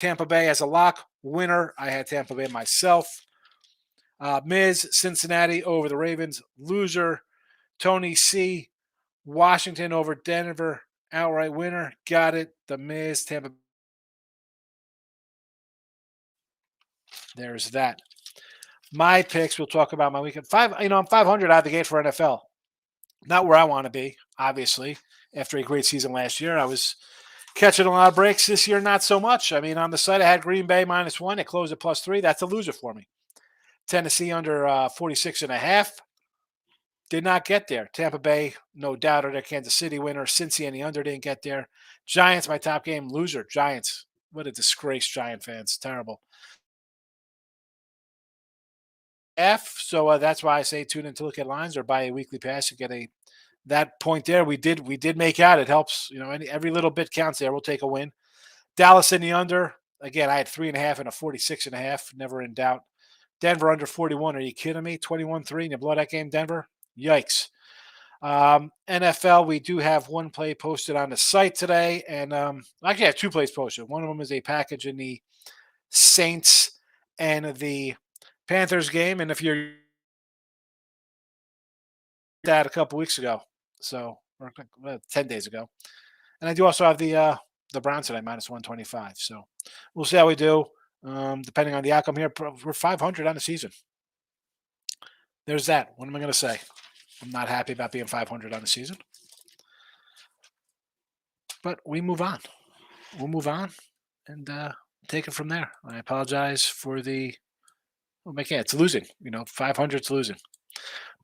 Tampa Bay as a lock. Winner, I had Tampa Bay myself. Miz, Cincinnati over the Ravens. Loser, Tony C. Washington over Denver. Outright winner. Got it. The Miz, Tampa. There's that. My picks, we'll talk about my weekend. I'm 500 out of the gate for NFL. Not where I want to be, obviously. After a great season last year, I was catching a lot of breaks. This year, not so much. I mean, on the site, I had Green Bay -1. It closed at +3. That's a loser for me. Tennessee under 46.5. Did not get there. Tampa Bay, no doubt, or their Kansas City winner. Cincy and the under didn't get there. Giants, my top game, loser. Giants. What a disgrace, Giant fans. Terrible. So that's why I say tune in to look at lines or buy a weekly pass to get that point there. We did make out. It helps. Every little bit counts there. We'll take a win. Dallas in the under. Again, I had 3.5 and a 46.5. Never in doubt. Denver under 41. Are you kidding me? 21-3 and you blow that game, Denver? Yikes. NFL, we do have one play posted on the site today. And actually, I have two plays posted. One of them is a package in the Saints and the Panthers game. And if you're that a couple weeks ago, or 10 days ago. And I do also have the Browns today, -125. So we'll see how we do. Depending on the outcome here, we're 500 on the season. There's that. What am I going to say? I'm not happy about being 500 on the season. But we move on. We'll move on and take it from there. I apologize for it's losing. 500's losing.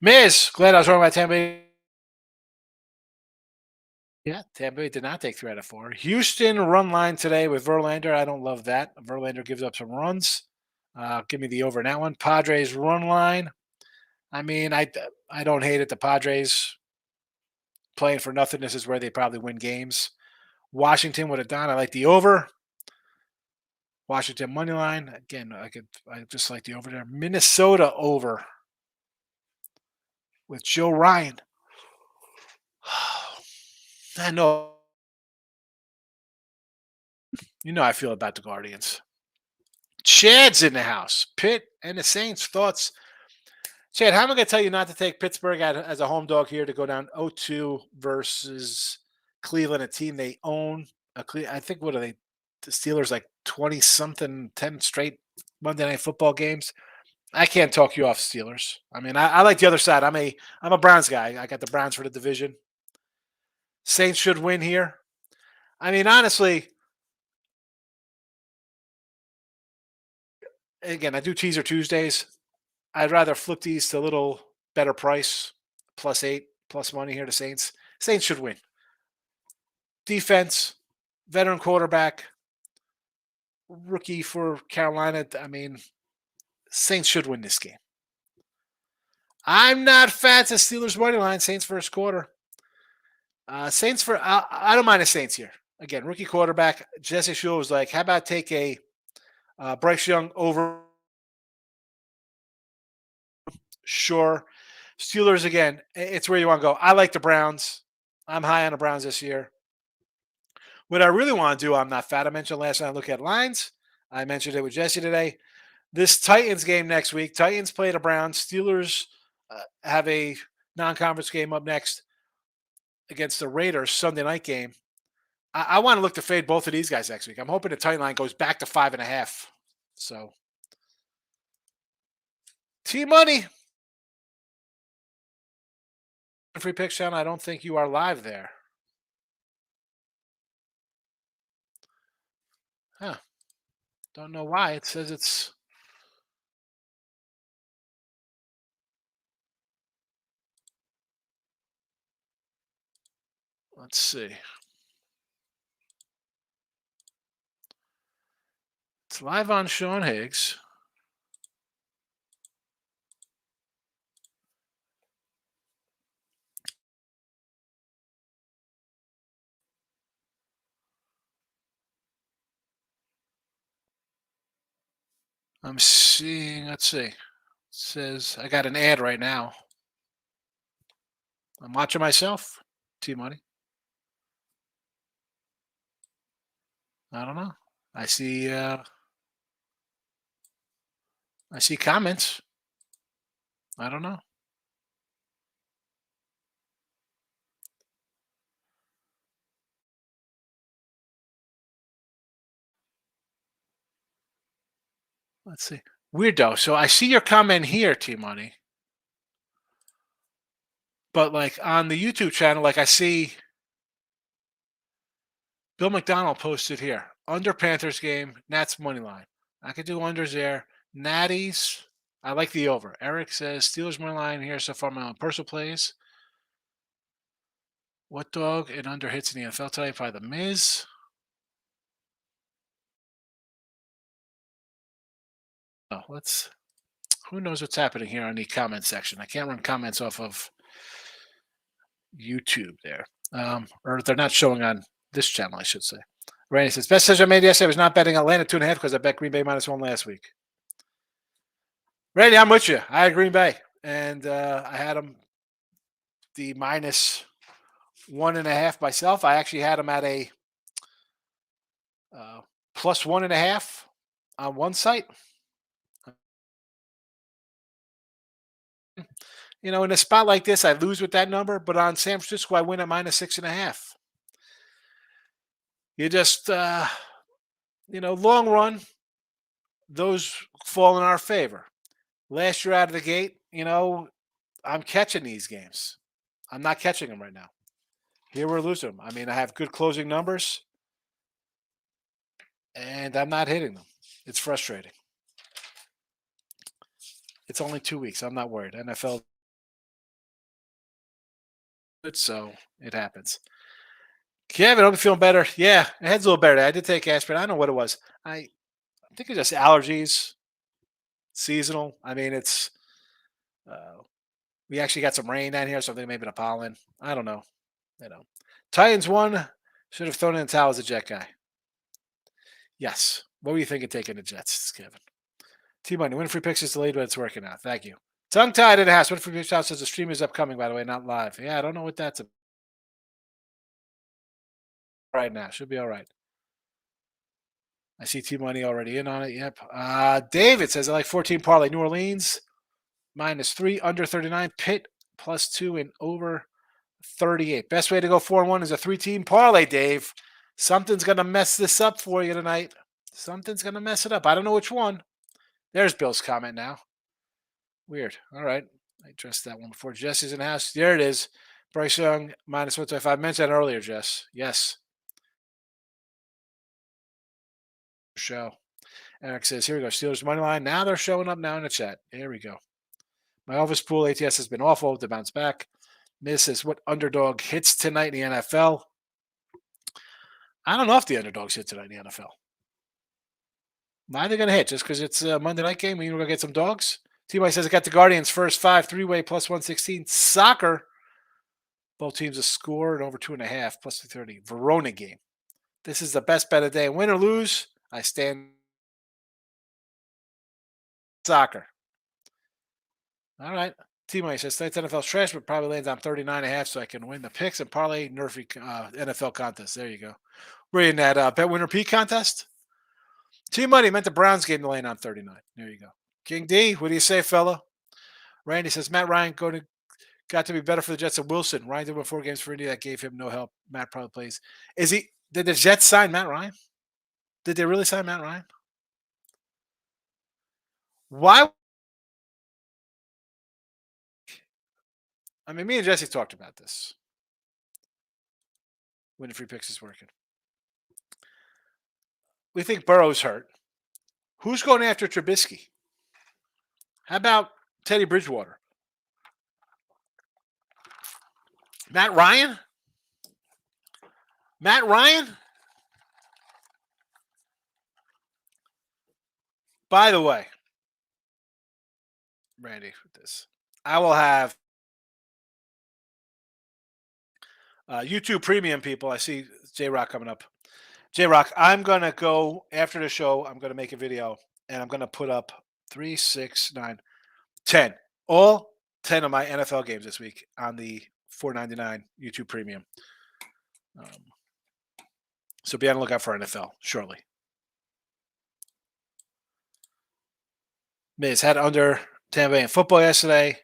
Miz, glad I was wrong about Tampa Bay. Yeah, Tampa Bay did not take 3 out of 4. Houston run line today with Verlander. I don't love that. Verlander gives up some runs. Give me the over in that one. Padres run line. I mean, I don't hate it. The Padres playing for nothing. This is where they probably win games. Washington with a Don. I like the over. Washington money line. Again, I just like the over there. Minnesota over with Joe Ryan. I know. I feel about the Guardians. Chad's in the house. Pitt and the Saints. Thoughts? Chad, how am I going to tell you not to take Pittsburgh as a home dog here to go down 0-2 versus Cleveland, a team they own? I think, what are they? The Steelers like 20-something, 10 straight Monday Night Football games. I can't talk you off Steelers. I mean, I like the other side. I'm a Browns guy. I got the Browns for the division. Saints should win here. I mean, honestly, again, I do teaser Tuesdays. I'd rather flip these to a little better price, +8, plus money here to Saints. Saints should win. Defense, veteran quarterback, rookie for Carolina. I mean, Saints should win this game. I'm not fat to Steelers money line. Saints first quarter. Saints I don't mind the Saints here. Again, rookie quarterback. Jesse Shule was like, how about take a Bryce Young over? Sure. Steelers, again, it's where you want to go. I like the Browns. I'm high on the Browns this year. What I really want to do, I'm not fat. I mentioned last night I look at lines. I mentioned it with Jesse today. This Titans game next week. Titans play the Browns. Steelers have a non-conference game up next against the Raiders, Sunday night game. I want to look to fade both of these guys next week. I'm hoping the Titan line goes back to 5.5. So, T-Money. Free picks channel. I don't think you are live there. Huh. Don't know why. It says it's... Let's see. It's live on Sean Higgs. I'm seeing, let's see. It says, I got an ad right now. I'm watching myself. T-Money. I don't know. I see. I see comments. I don't know. Let's see. Weirdo. So I see your comment here, T Money, but like on the YouTube channel, like I see Bill McDonald posted here under Panthers game, Nats money line. I could do unders there. Natties. I like the over. Eric says Steelers money line here so far. My own personal plays. What dog and under hits in the NFL today? Probably the Miz. Oh, let's. Who knows what's happening here on the comment section? I can't run comments off of YouTube there, or they're not showing on this channel, I should say. Randy says best decision I made yesterday was not betting Atlanta 2.5 because I bet Green Bay -1 last week. Randy, I'm with you. I had Green Bay, and I had them the -1.5 myself. I actually had them at a +1.5 on one site. You know, in a spot like this, I lose with that number, but on San Francisco, I win at -6.5. You just, long run, those fall in our favor. Last year out of the gate, I'm catching these games. I'm not catching them right now. Here we're losing them. I mean, I have good closing numbers, and I'm not hitting them. It's frustrating. It's only 2 weeks. I'm not worried. NFL, so it happens. Kevin, I'm feeling better. Yeah, my head's a little better. I did take aspirin. I don't know what it was. I think it's just allergies, seasonal. I mean, it's we actually got some rain down here, so I think maybe the pollen. I don't know. Titans won. Should have thrown in the towel as a Jet guy. Yes. What were you thinking taking the Jets, Kevin? T Money, Winfrey picks is delayed, but it's working out. Thank you. Tongue tied in the house. Winfrey picks out says the stream is upcoming, by the way, not live. Yeah, I don't know what that's about right now. Should be all right. I see T Money already in on it. Yep. David says I like 14 parlay. New Orleans -3 under 39. Pitt +2 and over 38. Best way to go 4-1 is a 3-team parlay, Dave. Something's gonna mess this up for you tonight. Something's gonna mess it up. I don't know which one. There's Bill's comment now. Weird. All right. I addressed that one before. Jesse's in the house. There it is. Bryce Young -125. I mentioned that earlier, Jess. Yes. Show. Eric says, here we go. Steelers money line. Now they're showing up now in the chat. Here we go. My office pool ATS has been awful to bounce back. Miz says, what underdog hits tonight in the NFL? I don't know if the underdogs hit tonight in the NFL. Why are they going to hit? Just because it's a Monday night game? We're going to get some dogs? T-Mike says, I got the Guardians first 5, 3-way +116. Soccer. Both teams have scored over 2.5 +230. Verona game. This is the best bet of the day. Win or lose, I stand soccer. All right. T-Mike says, tonight's NFL's trash, but probably lands on 39.5 so I can win the picks and parlay Nerfy NFL contest. There you go. We're in that bet winner P contest. Team Money meant the Browns game to land on 39. There you go. King D, what do you say, fella? Randy says, Matt Ryan got to be better for the Jets than Wilson. Ryan did win 4 games for Indy. That gave him no help. Matt probably plays. Did the Jets sign Matt Ryan? Did they really sign Matt Ryan? Why? I mean, me and Jesse talked about this when the free picks is working. We think Burrow's hurt. Who's going after Trubisky? How about Teddy Bridgewater? Matt Ryan? Matt Ryan? By the way, Randy, with this, I will have YouTube Premium people. I see J Rock coming up. J Rock, I'm going to go after the show. I'm going to make a video and I'm going to put up 3, 6, 9, 10. All 10 of my NFL games this week on the $4.99 YouTube Premium. So be on the lookout for NFL shortly. Miz had under Tampa Bay in football yesterday.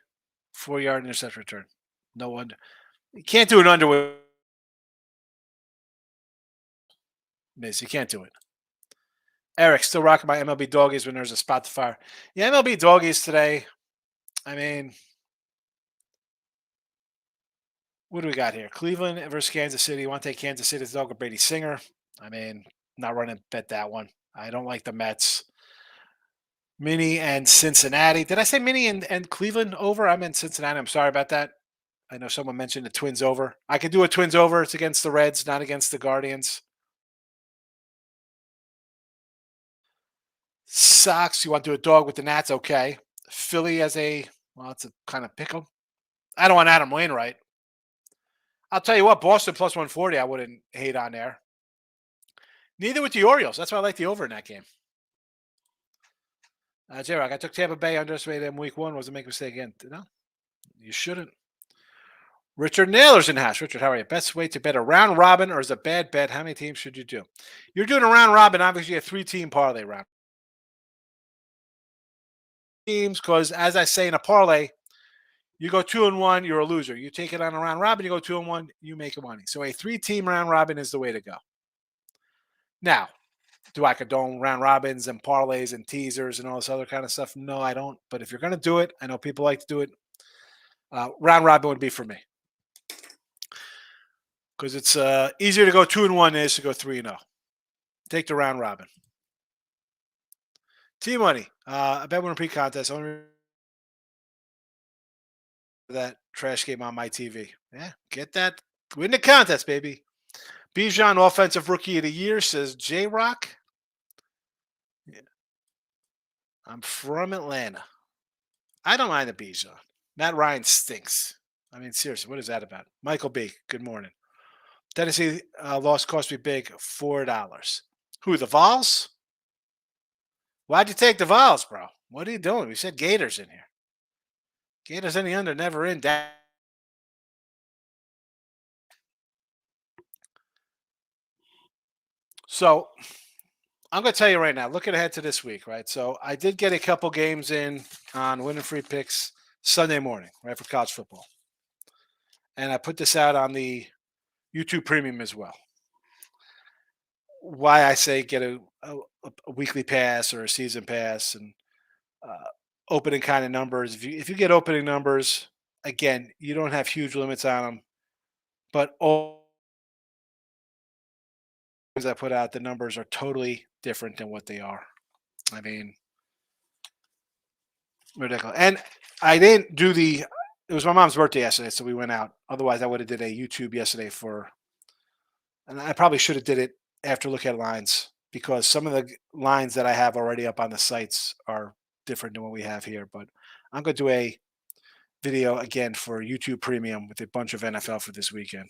4-yard interception return. No wonder. You can't do an under with Miz. You can't do it. Eric, still rocking my MLB doggies when there's a spot to fire. Yeah, MLB doggies today. I mean, what do we got here? Cleveland versus Kansas City. You want to take Kansas City's dog or Brady Singer? I mean, not running bet that one. I don't like the Mets. Mini and Cincinnati. Did I say Mini and Cleveland over? I'm in Cincinnati. I'm sorry about that. I know someone mentioned the Twins over. I could do a Twins over. It's against the Reds, not against the Guardians. Sox. You want to do a dog with the Nats? Okay. Philly as a well, it's a kind of pickle. I don't want Adam Wainwright. I'll tell you what, Boston plus 140. I wouldn't hate on there. Neither with the Orioles. That's why I like the over in that game. J-Rock, I took Tampa Bay, underestimated them week one. Wasn't make a mistake again. No, you shouldn't. Richard Naylor's in the house. Richard, how are you? Best way to bet a round robin or is a bad bet? How many teams should you do? You're doing a round robin. Obviously, a 3-team parlay round. Teams, because as I say in a parlay, you go 2-1, you're a loser. You take it on a round robin, you go 2-1, you make money. So a 3-team round robin is the way to go. Now, do I condone round robins and parlays and teasers and all this other kind of stuff? No, I don't. But if you're going to do it, I know people like to do it. Round robin would be for me because it's easier to go 2-1 than it is to go 3-0. Take the round robin. T Money. I bet we're in pre-contest. Only that trash game on my TV. Yeah, get that. Win the contest, baby. Bijan, offensive rookie of the year, says J Rock. Yeah. I'm from Atlanta. I don't mind the Bijan. Matt Ryan stinks. I mean, seriously, what is that about? Michael B. Good morning. Tennessee loss cost me big, $4. Who, the Vols? Why'd you take the Vols, bro? What are you doing? We said Gators in here. Gators in the under, never in. So I'm going to tell you right now, looking ahead to this week, right? So I did get a couple games in on winning free picks Sunday morning, right, for college football. And I put this out on the YouTube Premium as well. Why I say get a weekly pass or a season pass and opening kind of numbers. If you get opening numbers, again, you don't have huge limits on them, but all I put out, the numbers are totally different than what they are. I mean, ridiculous. And I didn't do the. It was my mom's birthday yesterday, so we went out. Otherwise, I would have did a YouTube yesterday for. And I probably should have did it after look at lines because some of the lines that I have already up on the sites are different than what we have here. But I'm going to do a video again for YouTube Premium with a bunch of NFL for this weekend.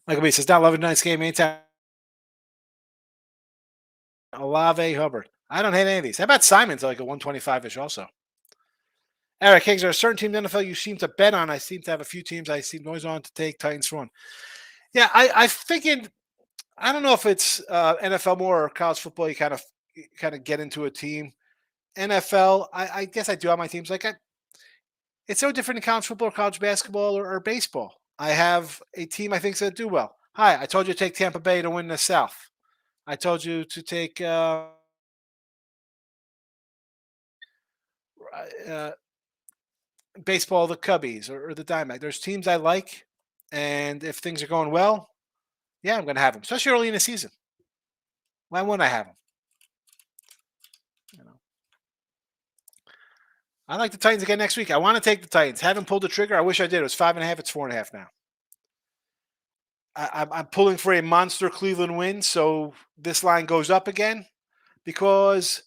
Michael B says, "Not loving tonight's game anytime." Olave Hubbard. I don't hate any of these. How about Simon's like a 125-ish also? Eric Higgs, are a certain team in the NFL you seem to bet on? I seem to have a few teams I seem always on to take Titans for one. Yeah, I figured. I don't know if it's NFL more or college football. You kind of get into a team. NFL, I guess I do have my teams. It's so different in college football, or college basketball, or baseball. I have a team I think is going to do well. Hi, I told you to take Tampa Bay to win the South. I told you to take baseball, the Cubbies or the Diamondbacks. There's teams I like, and if things are going well, yeah, I'm going to have them, especially early in the season. Why wouldn't I have them? You know, I like the Titans again next week. I want to take the Titans. Haven't pulled the trigger. I wish I did. It was 5.5. It's 4.5 now. I'm pulling for a monster Cleveland win, so this line goes up again because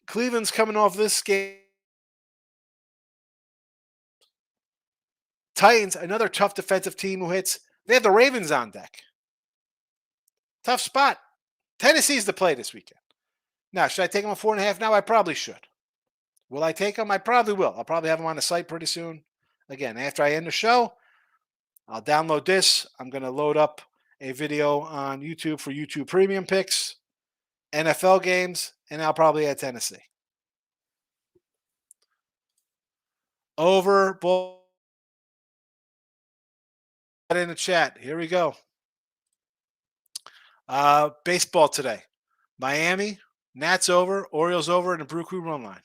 Cleveland's coming off this game. Titans, another tough defensive team who hits. They have the Ravens on deck. Tough spot. Tennessee's the play this weekend. Now, should I take them on 4.5 now? I probably should. Will I take them? I probably will. I'll probably have them on the site pretty soon. Again, after I end the show, I'll download this. I'm going to load up a video on YouTube for YouTube Premium picks, NFL games, and I'll probably add Tennessee. Over ball in the chat. Here we go. Baseball today. Miami, Nats over, Orioles over, and the Brew Crew run line.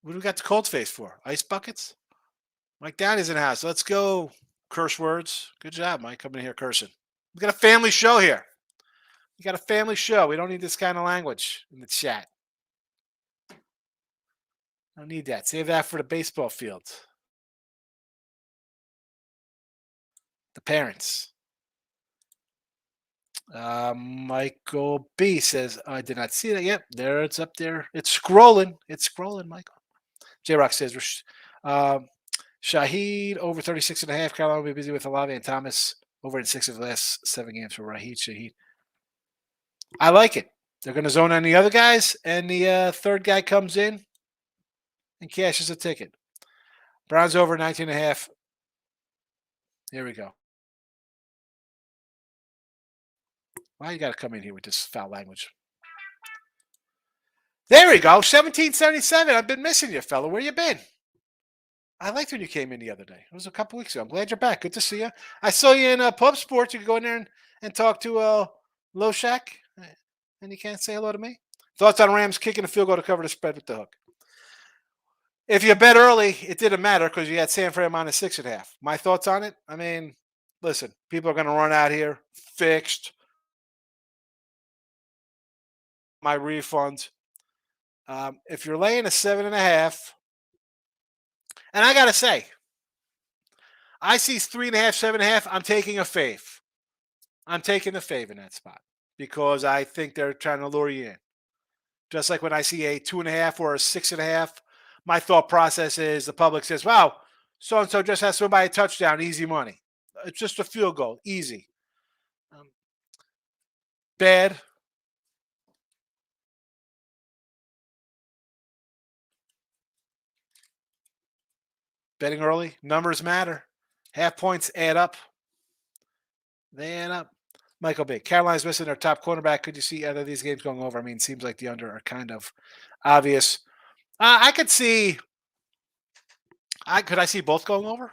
What do we got the cold face for? Ice buckets? Mike Downey's in the house. Let's go. Curse words. Good job, Mike. Coming in here cursing. We got a family show here. We got a family show. We don't need this kind of language in the chat. Don't need that. Save that for the baseball field. The parents. Michael B says, I did not see that. Yep, there it's up there. It's scrolling. It's scrolling, Michael. J Rock says, Shaheed over 36.5. Carolina will be busy with Olave and Thomas over in 6 of the last 7 games for Shaheed. I like it. They're going to zone on the other guys, and the third guy comes in and cashes a ticket. Browns over 19.5. Here we go. Why you got to come in here with this foul language? There we go. 1777. I've been missing you, fella. Where you been? I liked when you came in the other day. It was a couple weeks ago. I'm glad you're back. Good to see you. I saw you in Pub Sports. You could go in there and talk to Loshak, and you can't say hello to me. Thoughts on Rams kicking a field goal to cover the spread with the hook? If you bet early, it didn't matter because you had San Fran minus 6.5. My thoughts on it? I mean, listen, people are going to run out here. Fixed. My refund. If you're laying a 7.5, and I got to say, I see 3.5, 7.5. I'm taking a fave. I'm taking the fave in that spot because I think they're trying to lure you in. Just like when I see a 2.5 or a 6.5, my thought process is the public says, wow, so and so just has to win by a touchdown, easy money. It's just a field goal, easy. Bad. Betting early, numbers matter. Half points add up. They add up. Michael B. Carolina's missing their top cornerback. Could you see either of these games going over? I mean, it seems like the under are kind of obvious. I could see. Could I see both going over?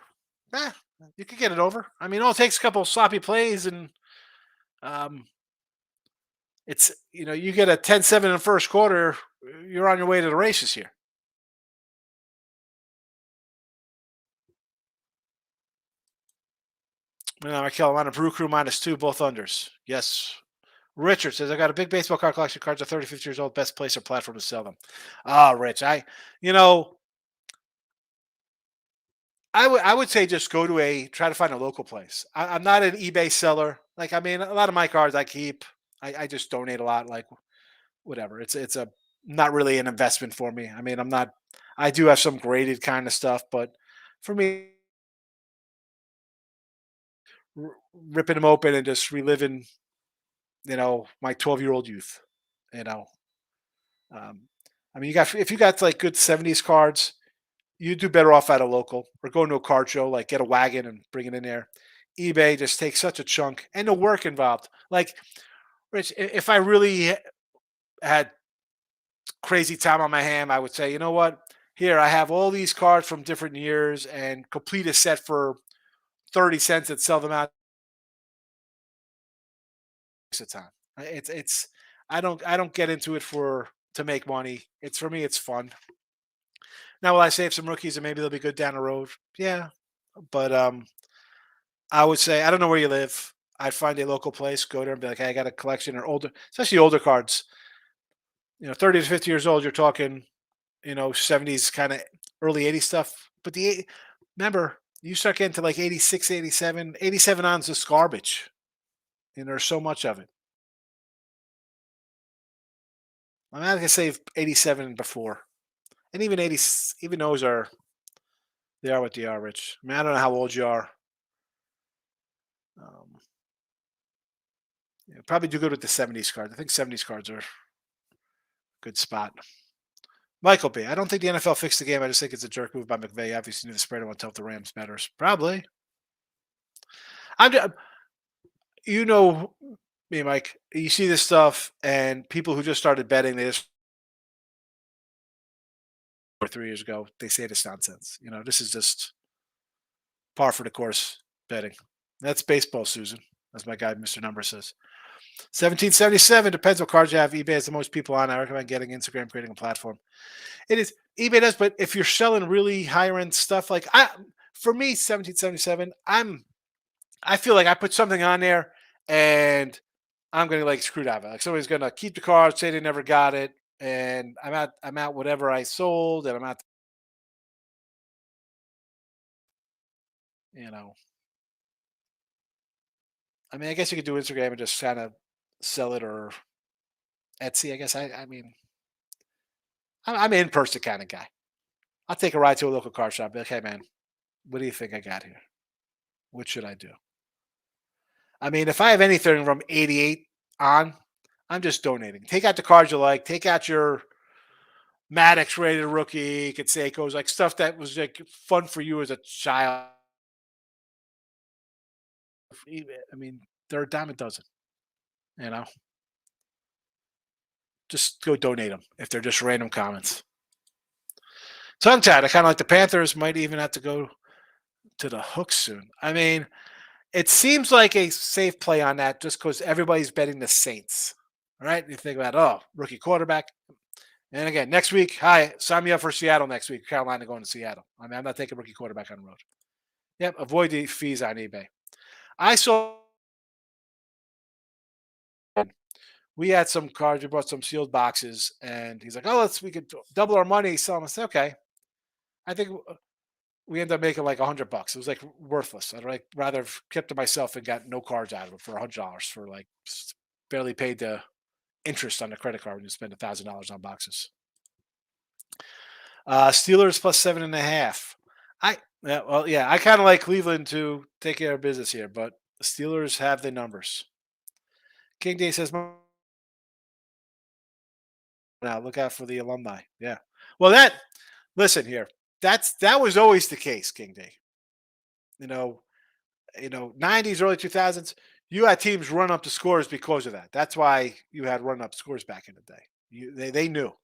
Yeah, you could get it over. I mean, it takes a couple of sloppy plays, and it's you get a 10-7 in the first quarter, you're on your way to the races here. Carolina Brew Crew -2, both unders. Yes. Richard says, I got a big baseball card collection. Cards are 30, 50 years old. Best place or platform to sell them. Rich, I would say just go to try to find a local place. I'm not an eBay seller. Like, I mean, a lot of my cards I keep. I just donate a lot. Like, whatever. It's a not really an investment for me. I mean, I'm not. I do have some graded kind of stuff, but for me, ripping them open and just reliving, my 12-year-old youth. You know, um, I mean, if you got like good 70s cards, you do better off at a local or going to a card show, like get a wagon and bring it in there. eBay just takes such a chunk and the work involved. Like, Rich, if I really had crazy time on my hand, I would say, you know what? Here, I have all these cards from different years and complete a set for 30 cents and sell them out at time. It's I don't get into it to make money. It's for me, it's fun. Now will I save some rookies and maybe they'll be good down the road? Yeah. But I would say I don't know where you live. I'd find a local place, go there and be like, hey, I got a collection or older, especially older cards. 30 to 50 years old, you're talking, 70s kind of early 80s stuff. But remember, you start getting to like 86, 87, 87 on is garbage. And there's so much of it. I'm not gonna say 87 and before. And even 80, even those they are what they are, Rich. I mean, I don't know how old you are. Um, probably do good with the 70s cards. I think 70s cards are a good spot. Michael B. I don't think the NFL fixed the game. I just think it's a jerk move by McVay. Obviously, knew the spread and want to tell the Rams matters. Probably. I'm just, you know me, Mike. You see this stuff, and people who just started betting, they just 3 years ago. They say this nonsense. This is just par for the course betting. That's baseball, Susan, as my guy, Mr. Number, says. 1777 depends what cards you have. eBay has the most people on. I recommend getting Instagram, creating a platform. It is eBay does, but if you're selling really higher end stuff, for me, 1777, I feel like I put something on there and I'm gonna like screw that. Like somebody's gonna keep the card, say they never got it, and I'm at whatever I sold, and I'm at you know. I mean, I guess you could do Instagram and just kind of sell it or Etsy. I guess I mean I'm an in person kind of guy. I'll take a ride to a local car shop. Be like, hey man, what do you think I got here? What should I do? I mean, if I have anything from 88 on, I'm just donating. Take out the cards you like. Take out your Maddox rated rookie, Canseco's, like stuff that was like fun for you as a child. I mean, they're a dime a dozen. You know, just go donate them if they're just random comments. Tongue tied. I kind of like the Panthers. Might even have to go to the hook soon. I mean, it seems like a safe play on that just because everybody's betting the Saints. All right. You think about, rookie quarterback. And again, next week, hi, sign me up for Seattle next week. Carolina going to Seattle. I mean, I'm not taking rookie quarterback on the road. Yep. Avoid the fees on eBay. I saw we had some cards. We brought some sealed boxes, and he's like, "Oh, we could double our money." So I said, "Okay." I think we ended up making like $100. It was like worthless. I'd like rather have kept to myself and got no cards out of it for $100 for like barely paid the interest on the credit card when you spend $1,000 on boxes. Steelers plus 7.5. I kind of like Cleveland to take care of business here, but the Steelers have the numbers. King Day says, "Now look out for the alumni." Yeah. Well, listen here. That was always the case, King Day. You know, 90s, early 2000s, you had teams run up the scores because of that. That's why you had run up scores back in the day. They knew,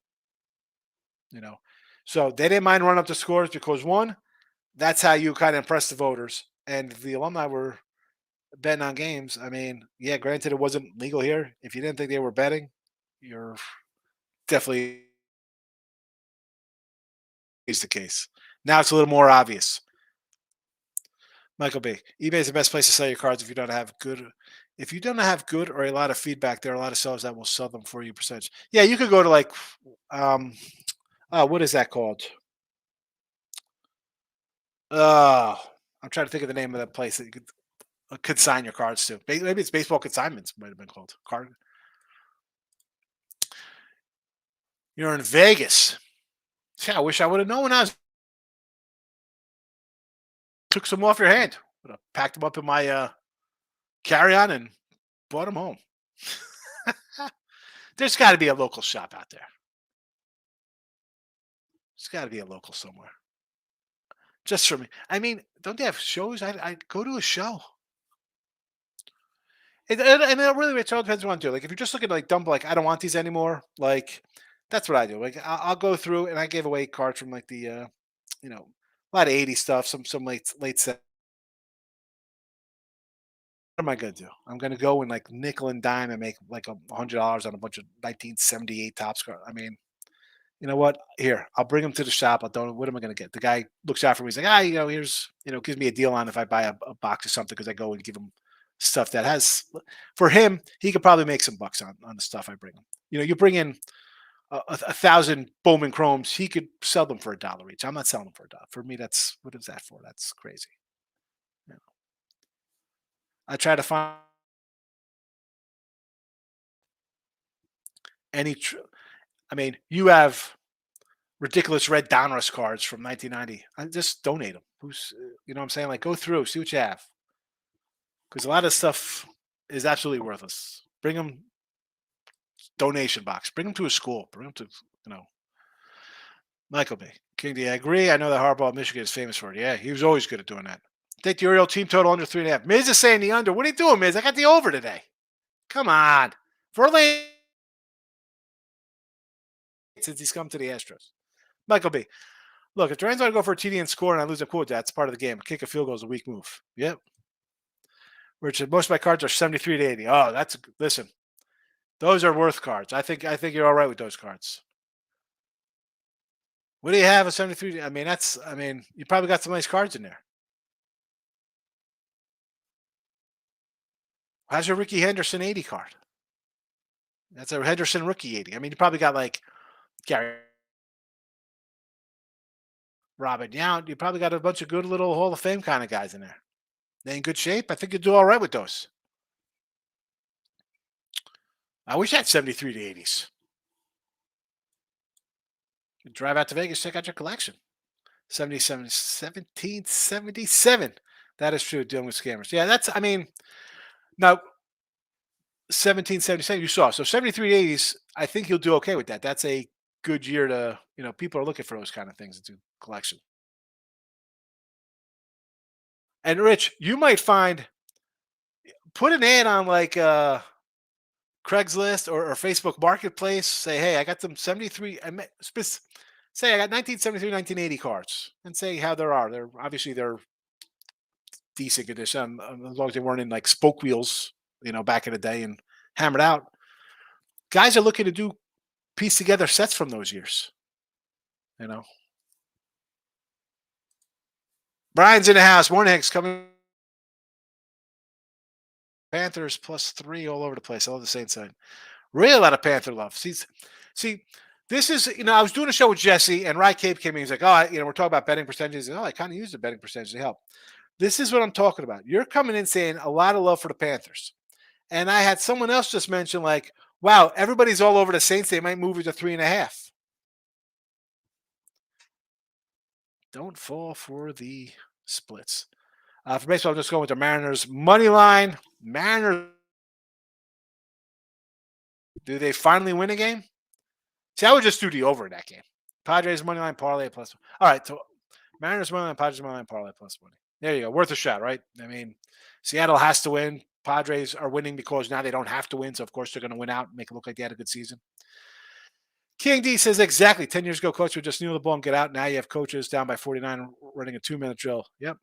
you know. So they didn't mind run up the scores because one, that's how you kind of impress the voters. And if the alumni were betting on games, I mean, yeah, granted it wasn't legal here. If you didn't think they were betting, you're definitely is the case. Now it's a little more obvious. Michael B. eBay is the best place to sell your cards if you don't have good or a lot of feedback. There are a lot of sellers that will sell them for you percentage. Yeah, you could go to like what is that called? Uh I'm trying to think of the name of that place that you could consign your cards to. Maybe it's baseball consignments might have been called. Card. You're in Vegas. Yeah, I wish I would have known when I was took some off your hand. Would have packed them up in my carry on and brought them home. There's got to be a local shop out there. There's got to be a local somewhere. Just for me. I mean, don't they have shows? I go to a show. And it really it all depends on what I do. Like if you're just looking to like dump, like I don't want these anymore. Like that's what I do. Like I'll go through and I gave away cards from like the a lot of 80 stuff, some late set. What am I gonna do? I'm gonna go and like nickel and dime and make like $100 on a bunch of 1978 Topps cards. I mean, you know what? Here, I'll bring them to the shop. I'll don't. What am I going to get? The guy looks out for me. He's like, here's, gives me a deal on if I buy a box or something because I go and give him stuff that has, for him, he could probably make some bucks on the stuff I bring him. You bring in a thousand Bowman Chromes, he could sell them for $1 each. I'm not selling them for $1. For me, what is that for? That's crazy. You know, I try to find any. I mean, you have ridiculous red Donruss cards from 1990. I just donate them. You know what I'm saying? Like go through, see what you have. Because a lot of stuff is absolutely worthless. Bring them donation box. Bring them to a school. Bring them to, you know. Michael B. King D. I agree. I know that Harbaugh at Michigan is famous for it. Yeah, he was always good at doing that. Take the Oriole team total under 3.5. Miz is saying the under. What are you doing, Miz? I got the over today. Come on. Verlander since he's come to the Astros. Michael B. Look, if Duran's going to go for a TD and score and I lose, I'm cool with that. It's part of the game. Kick a field goal is a weak move. Yep. Which most of my cards are 73 to 80. Oh, listen. Those are worth cards. I think you're all right with those cards. What do you have a 73? I mean, you probably got some nice cards in there. How's your Ricky Henderson 80 card? That's a Henderson rookie 80. I mean, you probably got like Gary Robin Yount. You probably got a bunch of good little Hall of Fame kind of guys in there. They in good shape. I think you do all right with those. I wish I had 73 to 80s. Drive out to Vegas, check out your collection. 77, 1777. That is true, dealing with scammers. Yeah, I mean, now 1777 you saw. So 73 to 80s, I think you'll do okay with that. That's a good year people are looking for those kind of things into collection. And Rich, you might put an ad on like Craigslist or Facebook Marketplace. Say, hey, I got them 73. Say I got 1973, 1980 cards, and say how there are. They're decent condition, as long as they weren't in like spoke wheels, back in the day and hammered out. Guys are looking to do piece together sets from those years. You know, Brian's in the house. Morning, Hicks coming. Panthers +3 all over the place. I love the Saints side. Really a lot of Panther love. See, this is I was doing a show with Jesse and Rye Cape came in. He's like, oh, we're talking about betting percentages. Oh, I kind of use the betting percentage to help. This is what I'm talking about. You're coming in saying a lot of love for the Panthers. And I had someone else just mention, like, wow, everybody's all over the Saints. They might move it to 3.5. Don't fall for the splits. For baseball, I'm just going with the Mariners money line. Mariners. Do they finally win a game? See, I would just do the over in that game. Padres money line parlay plus. All right, so Mariners money line, Padres money line parlay plus money. There you go, worth a shot, right? I mean, Seattle has to win. Padres are winning because now they don't have to win, so of course they're going to win out and make it look like they had a good season. King D says exactly 10 years ago, coach would just kneel the ball and get out. Now you have coaches down by 49 running a 2-minute drill. Yep,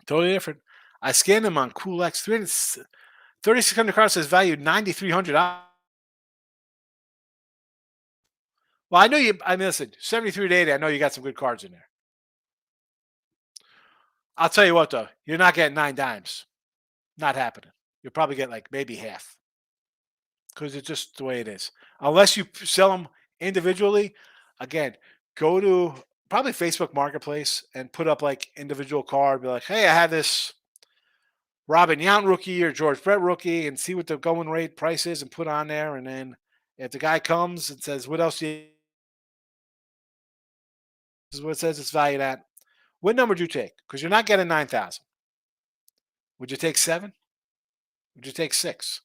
totally different. I scanned them on CoolX. 3,600 cards says valued $9,300. Well, I know you. I mean, listen, 73 to 80. I know you got some good cards in there. I'll tell you what, though, you're not getting 9 dimes. Not happening. You'll probably get like maybe half because it's just the way it is. Unless you sell them individually, again, go to probably Facebook Marketplace and put up like individual card. Be like, hey, I have this Robin Yount rookie or George Brett rookie, and see what the going rate price is, and put on there. And then if the guy comes and says, "What else do you?" This is what it says it's valued at. What number would you take? Because you're not getting 9,000. Would you take 7? Would you take 6?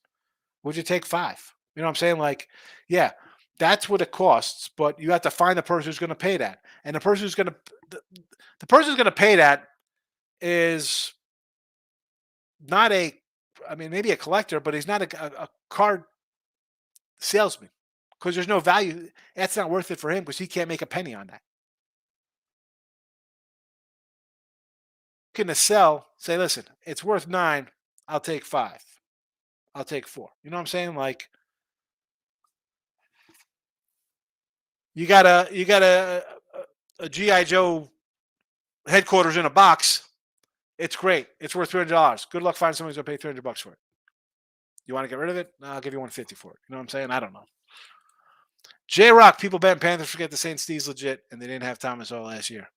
Would you take 5? You know what I'm saying? Like, yeah, that's what it costs, but you have to find the person who's going to pay that. And the person who's going to pay that is not maybe a collector, but he's not a card salesman because there's no value. That's not worth it for him because he can't make a penny on that. Looking to sell, say, listen, it's worth 9. I'll take 5. I'll take 4. You know what I'm saying? Like, you got a GI Joe headquarters in a box. It's great. It's worth $300. Good luck finding somebody who's gonna pay $300 for it. You want to get rid of it? No, I'll give you 150 for it. You know what I'm saying? I don't know. J Rock, people betting Panthers forget the Saints Steve's legit, and they didn't have Thomas all last year.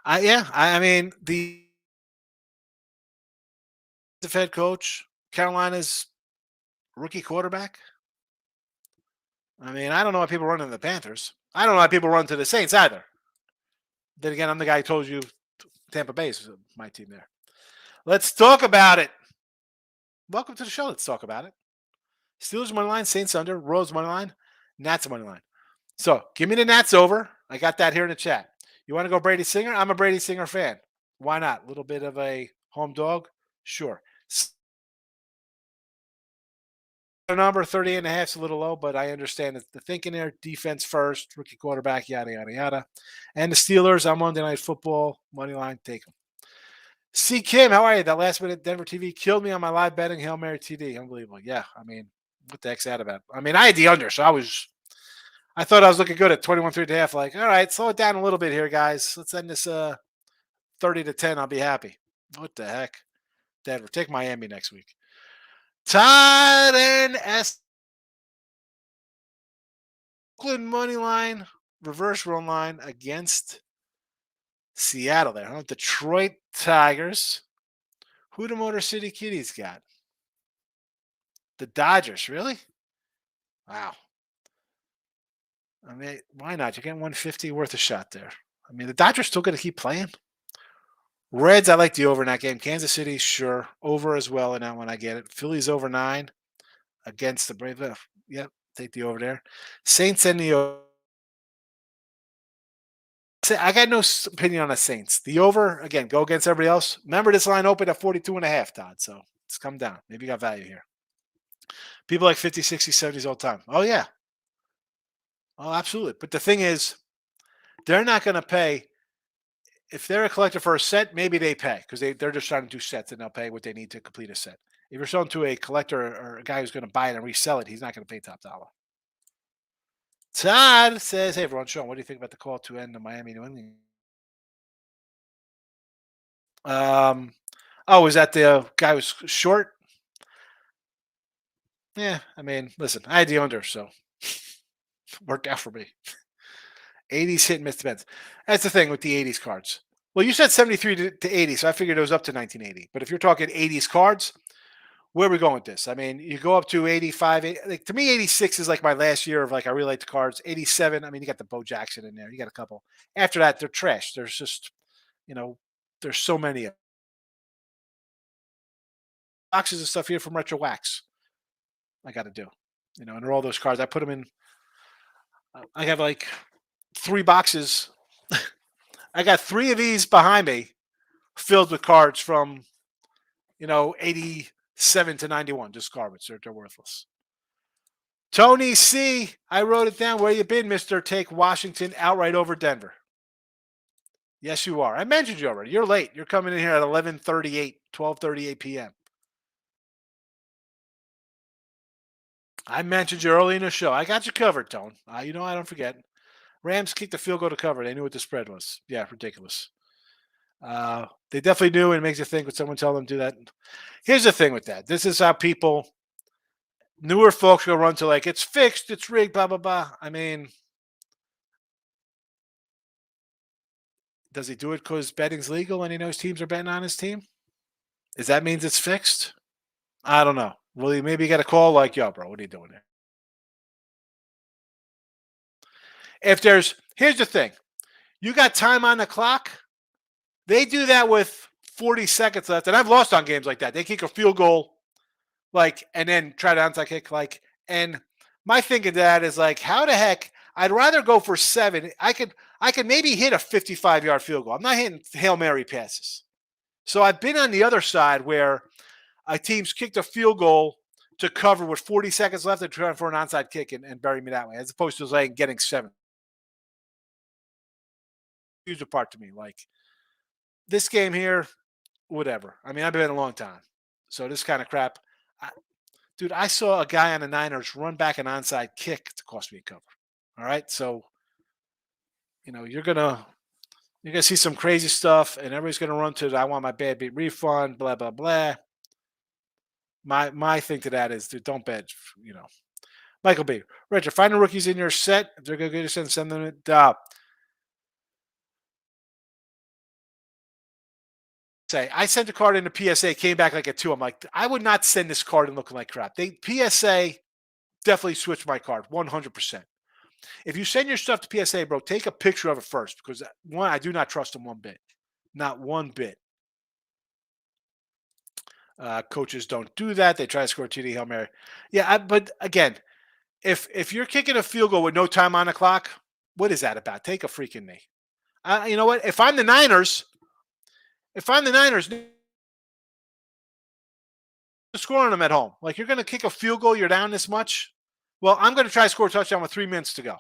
I mean the head coach, Carolina's rookie quarterback. I mean, I don't know why people run to the Panthers. I don't know why people run to the Saints either. Then again, I'm the guy who told you Tampa Bay is my team there. Let's talk about it. Welcome to the show. Let's talk about it. Steelers money line, Saints under, Royals money line, Nats money line. So give me the Nats over. I got that here in the chat. You want to go Brady Singer? I'm a Brady Singer fan. Why not? A little bit of a home dog? Sure. The number 38 and a half is a little low, but I understand the thinking there. Defense first, rookie quarterback, yada, yada, yada. And the Steelers on Monday Night Football, money line, take them. See Kim, how are you? That last minute Denver TV killed me on my live betting Hail Mary TD. Unbelievable. Yeah, I mean, what the heck's that about? I mean, I had the under, so I thought I was looking good at 21 3 and a half. Like, all right, slow it down a little bit here, guys. Let's end this 30 to 10. I'll be happy. What the heck? Denver. Take Miami next week. Todd and S. Oakland money line, reverse run line against Seattle there, huh? Detroit Tigers. Who the Motor City Kitties got? The Dodgers, really? Wow. I mean, why not? You're getting 150 worth a shot there. I mean, the Dodgers still going to keep playing. Reds, I like the over in that game. Kansas City, sure. Over as well in that one. I get it. Phillies over 9 against the Braves. Yep, take the over there. Saints and the over. I got no opinion on the Saints. The over, again, go against everybody else. Remember, this line opened at 42 and a half, Todd. So it's come down. Maybe you got value here. People like 50, 60, 70s all the time. Oh, yeah. Oh, absolutely. But the thing is, they're not going to pay. If they're a collector for a set, maybe they pay because they're just trying to do sets and they'll pay what they need to complete a set. If you're selling to a collector or a guy who's going to buy it and resell it, he's not going to pay top dollar. Todd says, hey, everyone, Sean, what do you think about the call to end the Miami New England? Oh, is that the guy who was short? Yeah, I mean, listen, I had the under, so worked out for me. 80s hit and miss depends. That's the thing with the 80s cards. Well, you said 73 to 80, so I figured it was up to 1980. But if you're talking 80s cards, where are we going with this? I mean, you go up to 85. Like, to me, 86 is like my last year of like I really like the cards. 87, I mean, you got the Bo Jackson in there. You got a couple. After that, they're trash. There's just, you know, there's so many boxes of stuff here from Retro Wax. I got to do, and they're all those cards. I put them in. I have like 3 boxes. I got 3 of these behind me filled with cards from, 87 to 91, just garbage. They're worthless. Tony C, I wrote it down. Where you been, Mister? Take Washington outright over Denver. Yes, you are. I mentioned you already. You're late. You're coming in here at 11:38, 12:38 p.m. I mentioned you early in the show. I got you covered, Tone. I don't forget. Rams kicked the field goal to cover. They knew what the spread was. Yeah, ridiculous. They definitely knew, and it makes you think when someone tell them to do that. Here's the thing with that. This is how newer folks go run to like, it's fixed, it's rigged, blah, blah, blah. I mean, does he do it because betting's legal and he knows teams are betting on his team? Does that means it's fixed? I don't know. Well, maybe you got a call like, yo, bro, what are you doing there? Here's the thing. You got time on the clock. They do that with 40 seconds left. And I've lost on games like that. They kick a field goal, and then try to onside kick, and my thinking of that is like, how the heck? I'd rather go for 7. I could maybe hit a 55-yard field goal. I'm not hitting Hail Mary passes. So I've been on the other side where a team's kicked a field goal to cover with 40 seconds left and trying for an onside kick and bury me that way, as opposed to like getting 7. Huge apart to me. Like this game here, whatever. I mean, I've been in a long time. So this kind of crap. Dude, I saw a guy on the Niners run back an onside kick to cost me a cover. All right. So, you're gonna see some crazy stuff, and everybody's gonna run to I want my bad beat refund, blah, blah, blah. My thing to that is, dude, don't bet, Michael B. Richard, find the rookies in your set. If they're gonna send them say I sent a card in the PSA, came back like a 2. I'm like, I would not send this card and looking like crap. PSA definitely switched my card 100%. If you send your stuff to PSA, bro, take a picture of it first, because one, I do not trust them one bit, not one bit. Coaches don't do that. They try to score TD Hail Mary. Yeah, but again, if you're kicking a field goal with no time on the clock, what is that about? Take a freaking knee. You know what? If I'm the Niners, score on them at home. Like you're going to kick a field goal, you're down this much. Well, I'm going to try to score a touchdown with 3 minutes to go.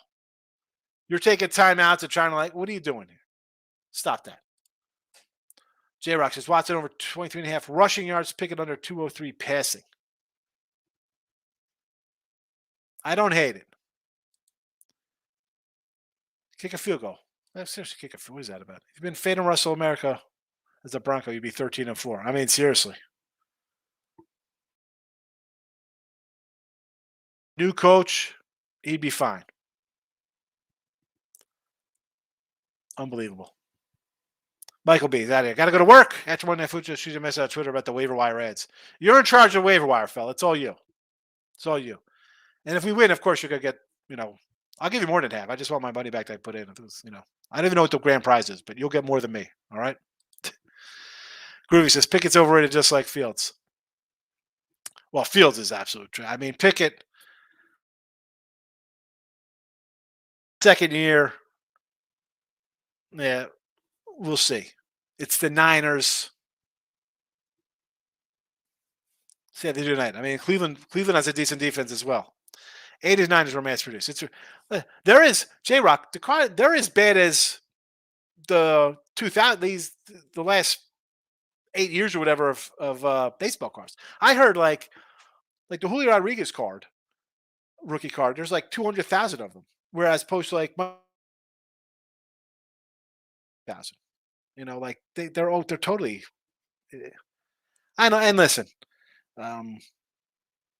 You're taking timeouts and trying to what are you doing here? Stop that. J Rock says Watson over 23 and a half rushing yards, picking under 203 passing. I don't hate it. Kick a field goal. Seriously, kick a field. What is that about? If you've been fading Russell America as a Bronco, you'd be 13-4. I mean, seriously. New coach, he'd be fine. Unbelievable. Michael B. Out here. Got to go to work. After one that food, just shoot a message on Twitter about the waiver wire ads. You're in charge of waiver wire, fella. It's all you. It's all you. And if we win, of course, you're going to get, I'll give you more than half. I just want my money back that I put in. If it was, I don't even know what the grand prize is, but you'll get more than me. All right. Groovy says Pickett's overrated just like Fields. Well, Fields is absolute true. I mean, Pickett, second year. Yeah, we'll see. It's the Niners. See how they do tonight. I mean, Cleveland has a decent defense as well. 89 is were mass produced. There is J-Rock. They're as bad as the 2000 the last 8 years or whatever of baseball cards. I heard like the Julio Rodriguez rookie card. There's like 200,000 of them, whereas opposed to like 1,000. Like they're totally. I know. And listen,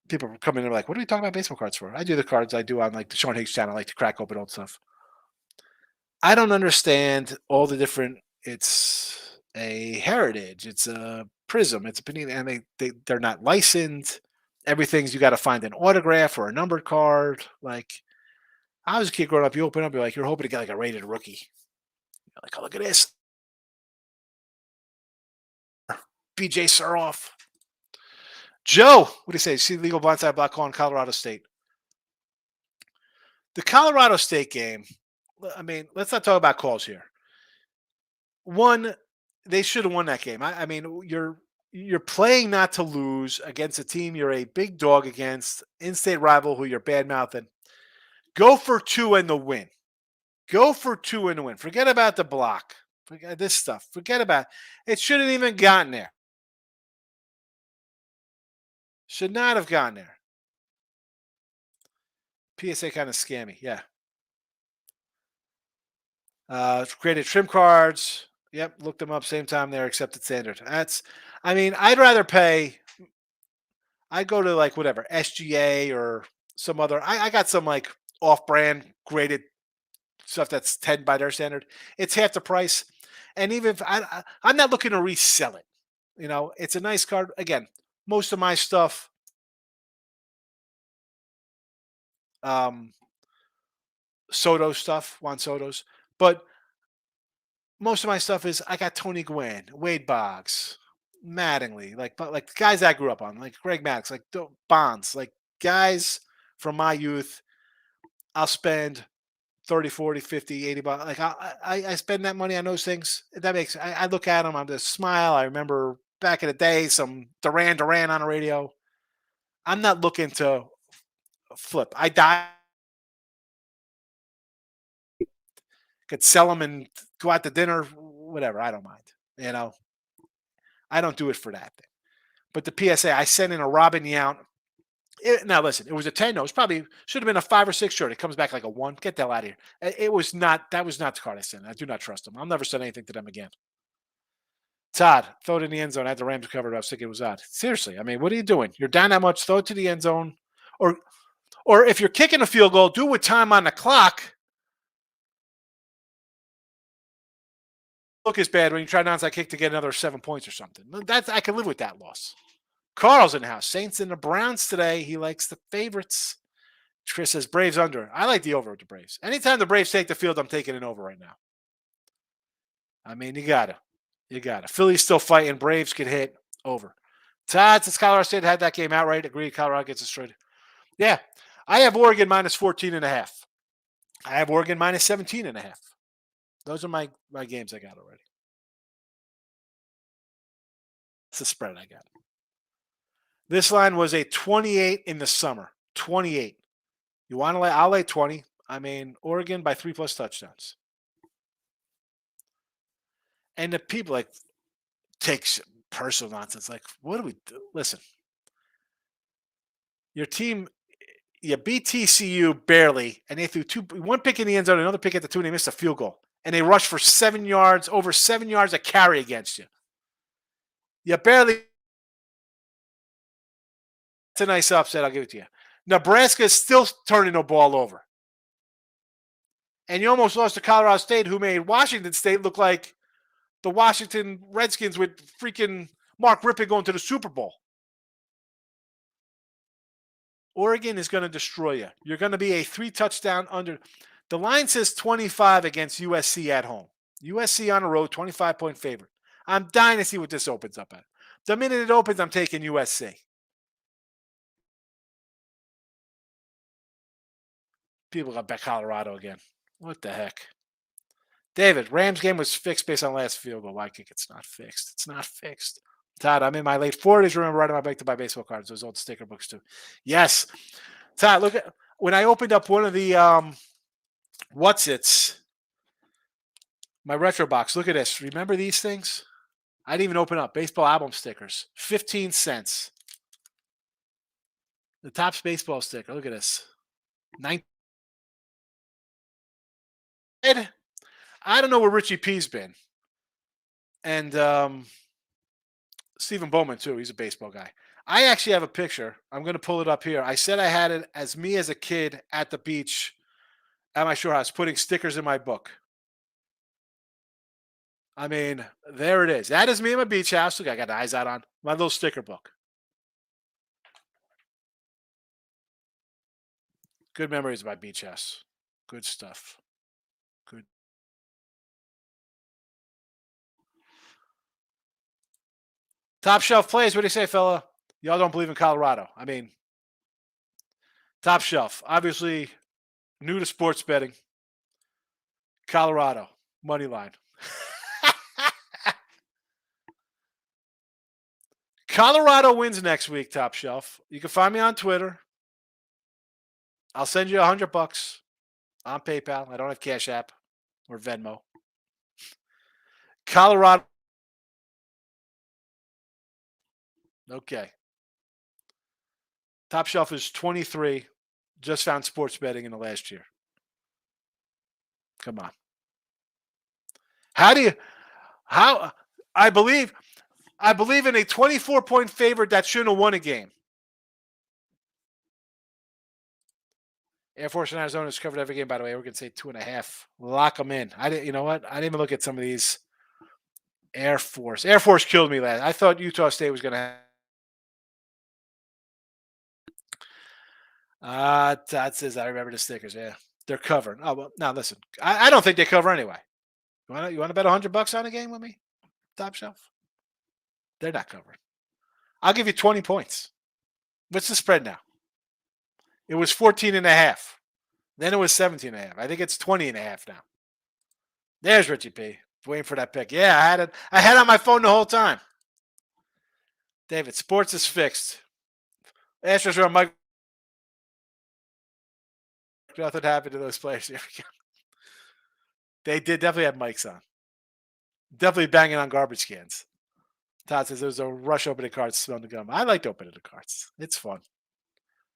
people are coming in like, what are we talking about baseball cards for? I do the cards I do on like the Sean Higgs channel. I like to crack open old stuff. I don't understand all the different. It's a heritage. It's a prism. It's a panini, and they're not licensed. Everything's you got to find an autograph or a numbered card. Like I was a kid growing up, you open up, you're hoping to get like a rated rookie. You're like, oh, look at this. BJ Suroff. Joe, what do you say? See legal blindside block call in Colorado State. The Colorado State game, I mean, let's not talk about calls here. One, they should have won that game. I mean, you're playing not to lose against a team you're a big dog against, in-state rival who you're bad-mouthing. Go for 2 in the win. Go for 2 in the win. Forget about the block. Forget this stuff. Forget about it. It shouldn't even gotten there. Should not have gotten there. PSA kind of scammy. Yeah. Created trim cards. Yep. Looked them up. Same time they're accepted standard. I'd rather pay. I'd go to like whatever, SGA or some other. I got some like off-brand graded stuff that's 10 by their standard. It's half the price. And even if I'm not looking to resell it, it's a nice card. Again, most of my stuff, Soto stuff, Juan Soto's, but most of my stuff is I got Tony Gwynn, Wade Boggs, Mattingly, like the guys I grew up on, like Greg Maddux, like Bonds, like guys from my youth. I'll spend 30, 40, 50, 80 bucks. Like I spend that money on those things. I look at them, I'm just smile. I remember back in the day, some Duran on the radio. I'm not looking to flip. I die. Could sell them and go out to dinner, whatever. I don't mind. I don't do it for that thing. But the PSA, I sent in a Robin Yount. Now listen, it was a 10. No, it probably should have been a 5 or 6 shirt. It comes back like a 1. Get the hell out of here. It was not. That was not the card I sent. I do not trust them. I'll never send anything to them again. Todd, throw it in the end zone. I had the Rams covered. I was thinking it was odd. Seriously, I mean, what are you doing? You're down that much. Throw it to the end zone, or if you're kicking a field goal, do it with time on the clock. Look is bad when you try an onside kick to get another 7 points or something. I can live with that loss. Carl's in the house. Saints and the Browns today. He likes the favorites. Chris says Braves under. I like the over with the Braves. Anytime the Braves take the field, I'm taking an over right now. I mean, you gotta. Philly's still fighting. Braves get hit. Over. Todd, since Colorado State had that game outright, agreed Colorado gets destroyed. Yeah. I have Oregon minus 14.5. I have Oregon minus 17.5. Those are my games I got already. It's the spread I got. This line was a 28 in the summer. 28. You want to lay? I'll lay 20. I mean, Oregon by 3+ touchdowns. And the people like takes personal nonsense. Like, what do we do? Listen, your team, you beat TCU barely, and they threw one pick in the end zone, another pick at the 2, and they missed a field goal. And they rushed for 7 yards, over 7 yards a carry against you. You barely. It's a nice upset. I'll give it to you. Nebraska is still turning the ball over. And you almost lost to Colorado State, who made Washington State look like the Washington Redskins with freaking Mark Rippon going to the Super Bowl. Oregon is going to destroy you. You're going to be a 3-touchdown under. The line says 25 against USC at home. USC on the road, 25-point favorite. I'm dying to see what this opens up at. The minute it opens, I'm taking USC. People got back Colorado again. What the heck? David, Rams game was fixed based on last field goal. Why kick? It's not fixed. It's not fixed. Todd, I'm in my late 40s. Remember riding my bike to buy baseball cards. Those old sticker books too. Yes. Todd, look at when I opened up one of the my retro box. Look at this. Remember these things? I didn't even open up baseball album stickers. 15 cents. The Topps baseball sticker. Look at this. I don't know where Richie P's been. And Stephen Bowman, too. He's a baseball guy. I actually have a picture. I'm going to pull it up here. I said I had it as me as a kid at the beach at my shore house, putting stickers in my book. I mean, there it is. That is me at my beach house. Look, I got the eyes out on my little sticker book. Good memories of my beach house. Good stuff. Good. Top shelf plays. What do you say, fella? Y'all don't believe in Colorado. I mean, top shelf. Obviously, new to sports betting. Colorado. Money line. Colorado wins next week, top shelf. You can find me on Twitter. I'll send you $100 on PayPal. I don't have Cash App or Venmo. Colorado. Okay. Top shelf is 23. Just found sports betting in the last year. Come on. I believe in a 24-point favorite that shouldn't have won a game. Air Force and Arizona has covered every game, by the way. We're going to say 2.5. Lock them in. You know what? I didn't even look at some of these. Air Force. Air Force killed me last. I thought Utah State was going to have. Todd says, I remember the stickers. Yeah. They're covering. Oh, well, now listen. I don't think they cover anyway. You want to bet $100 on a game with me? Top shelf? They're not covering. I'll give you 20 points. What's the spread now? It was 14.5. Then it was 17.5. I think it's 20.5 now. There's Richie P. Waiting for that pick. Yeah, I had it on my phone the whole time. David, sports is fixed. Astros are on Mike. Nothing happened to those players. Here we go. They did definitely have mics on. Definitely banging on garbage cans. Todd says there's a rush opening cards smelling the gum. I liked opening the cards. It's fun.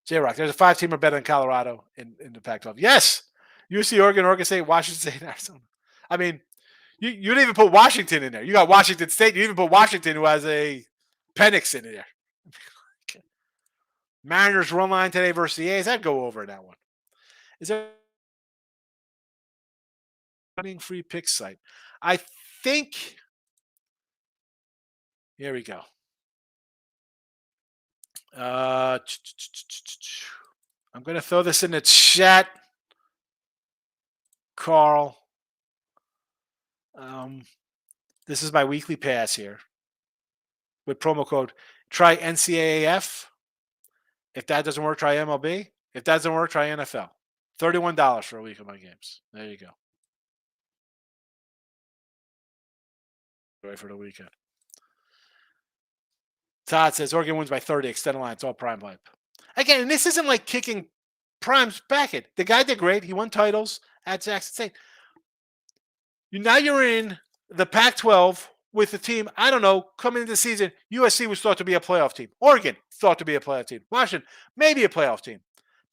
J-Rock, there's a 5-teamer better than Colorado in the Pac-12. Yes. UC, Oregon, Oregon State, Washington State, Arizona. I mean, you didn't even put Washington in there. You got Washington State. You didn't even put Washington, who has a Penix in there. Mariners run line today versus the A's. I'd go over in that one. Is there a free pick site? I think. Here we go. I'm going to throw this in the chat, Carl. This is my weekly pass here with promo code. Try NCAAF. If that doesn't work, try MLB. If that doesn't work, try NFL. $31 for a week of my games. There you go. Right for the weekend. Todd says Oregon wins by 30, extended line. It's all prime hype. Again, and this isn't like kicking Prime's back it. The guy did great. He won titles at Jackson State. Now you're in the Pac-12 with the team. I don't know. Coming into the season, USC was thought to be a playoff team. Oregon thought to be a playoff team. Washington, maybe a playoff team.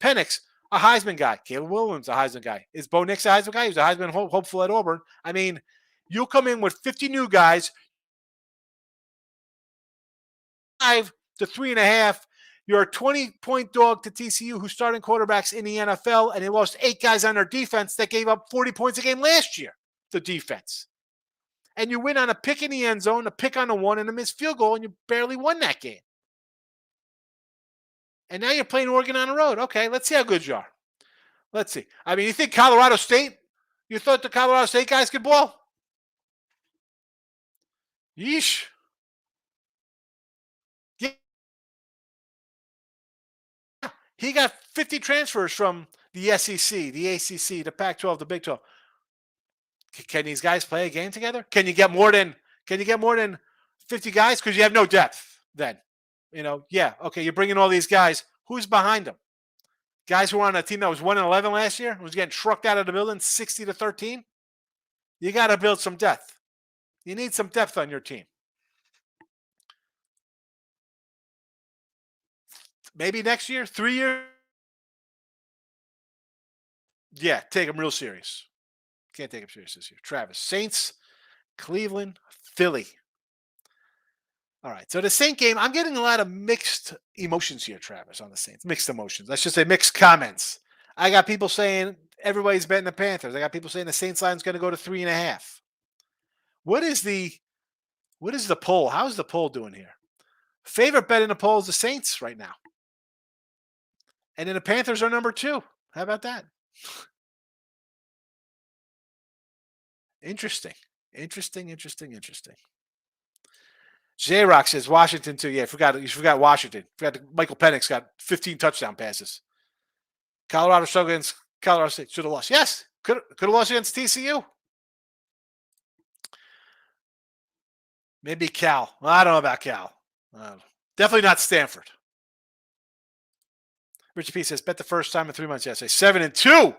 Penix, a Heisman guy. Caleb Williams, a Heisman guy. Is Bo Nix a Heisman guy? He was a Heisman hopeful at Auburn. I mean, you'll come in with 50 new guys, 5 to 3.5. You're a 20-point dog to TCU, who's starting quarterbacks in the NFL, and they lost 8 guys on their defense that gave up 40 points a game last year. The defense. And you win on a pick in the end zone, a pick on the one, and a missed field goal, and you barely won that game. And now you're playing Oregon on the road. Okay, let's see how good you are. Let's see. I mean, you think Colorado State? You thought the Colorado State guys could ball? Yeesh. Yeah. He got 50 transfers from the SEC, the ACC, the Pac-12, the Big 12. Can these guys play a game together? Can you get more than 50 guys? Because you have no depth then. Yeah, okay, you're bringing all these guys. Who's behind them? Guys who were on a team that was 1-11 last year, was getting trucked out of the building 60-13. You got to build some depth. You need some depth on your team. Maybe next year, 3 years. Yeah, take them real serious. Can't take them serious this year. Travis, Saints, Cleveland, Philly. All right, so the Saint game, I'm getting a lot of mixed emotions here, Travis, on the Saints. Mixed emotions. Let's just say mixed comments. I got people saying everybody's betting the Panthers. I got people saying the Saints line is going to go to 3.5. What is the poll? How's the poll doing here? Favorite bet in the poll is the Saints right now. And then the Panthers are number 2. How about that? Interesting. J-Rock says Washington too. Yeah, you forgot Washington. Michael Penix got 15 touchdown passes. Colorado struggled against Colorado State. Should have lost. Yes, could have lost against TCU. Maybe Cal. Well, I don't know about Cal. Definitely not Stanford. Richard P says, bet the first time in 3 months yesterday. 7-2.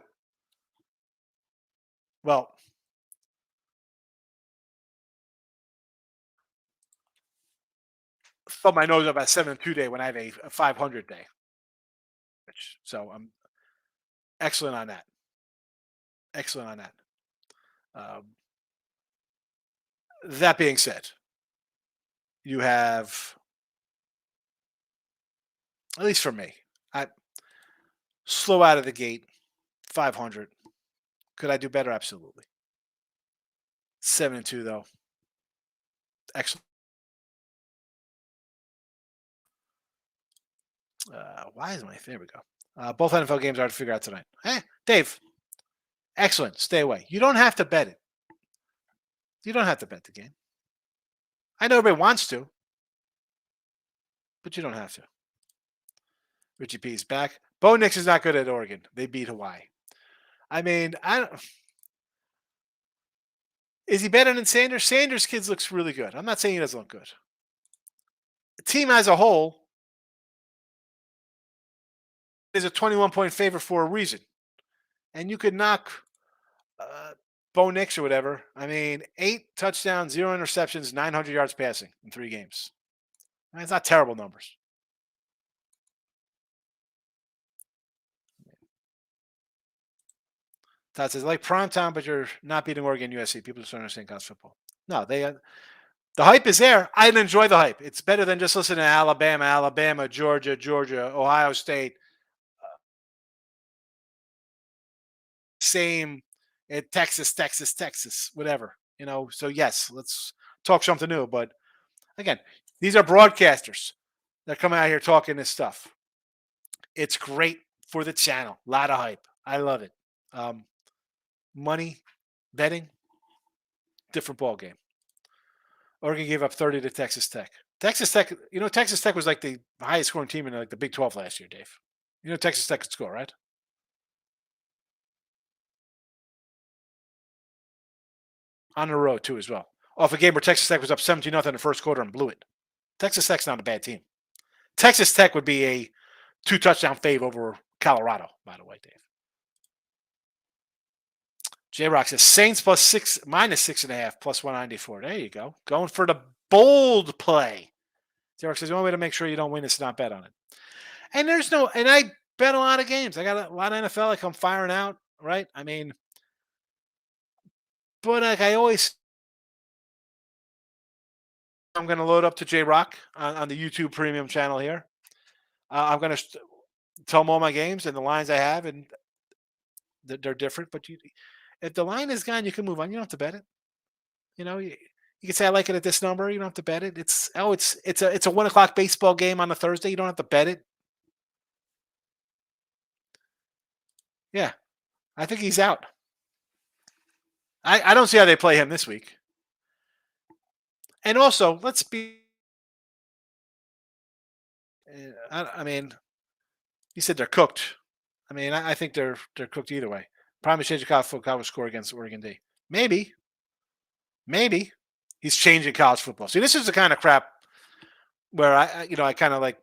Well, thumb my nose up at 7-2 day when I have a 500 day. So I'm excellent on that. That being said, you have, at least for me, I slow out of the gate, 500. Could I do better? Absolutely. 7-2 though. Excellent. Why is my there we go. Both NFL games are to figure out tonight. Dave. Excellent. Stay away. You don't have to bet it. You don't have to bet the game. I know everybody wants to, but you don't have to. Richie P is back. Bo Nix is not good at Oregon. They beat Hawaii. I mean, is he better than Sanders? Sanders' kids looks really good. I'm not saying he doesn't look good. The team as a whole is a 21-point favorite for a reason. And you could knock Bo Nix or whatever. I mean, 8 touchdowns, 0 interceptions, 900 yards passing in 3 games. It's not terrible numbers. Todd says, like primetime, but you're not beating Oregon USC. People just don't understand college football. No, the hype is there. I enjoy the hype. It's better than just listening to Alabama, Georgia, Ohio State. Same at Texas, whatever. So yes, let's talk something new. But again, these are broadcasters that come out here talking this stuff. It's great for the channel. A lot of hype. I love it. Money, betting, different ball game. Oregon gave up 30 to Texas Tech. Texas Tech was like the highest scoring team in like the Big 12 last year, Dave. Texas Tech could score, right? On the road too, as well. Off a game where Texas Tech was up 17-0 in the first quarter and blew it. Texas Tech's not a bad team. Texas Tech would be a 2 touchdown fave over Colorado, by the way, Dave. J Rock says Saints plus six, minus 6.5, plus 194. There you go. Going for the bold play. J Rock says the only way to make sure you don't win is to not bet on it. And there's no, and I bet a lot of games. I got a lot of NFL like I'm firing out, right? I mean, but like I always, I'm going to load up to J Rock on the YouTube premium channel here. I'm going to tell them all my games and the lines I have, and they're different. But if the line is gone, you can move on. You don't have to bet it. You can say I like it at this number. You don't have to bet it. It's a 1 o'clock baseball game on a Thursday. You don't have to bet it. Yeah, I think he's out. I don't see how they play him this week. And also, let's be. I mean, you said they're cooked. I mean, I think they're cooked either way. Probably change the college football score against Oregon D. Maybe he's changing college football. See, this is the kind of crap where I kind of like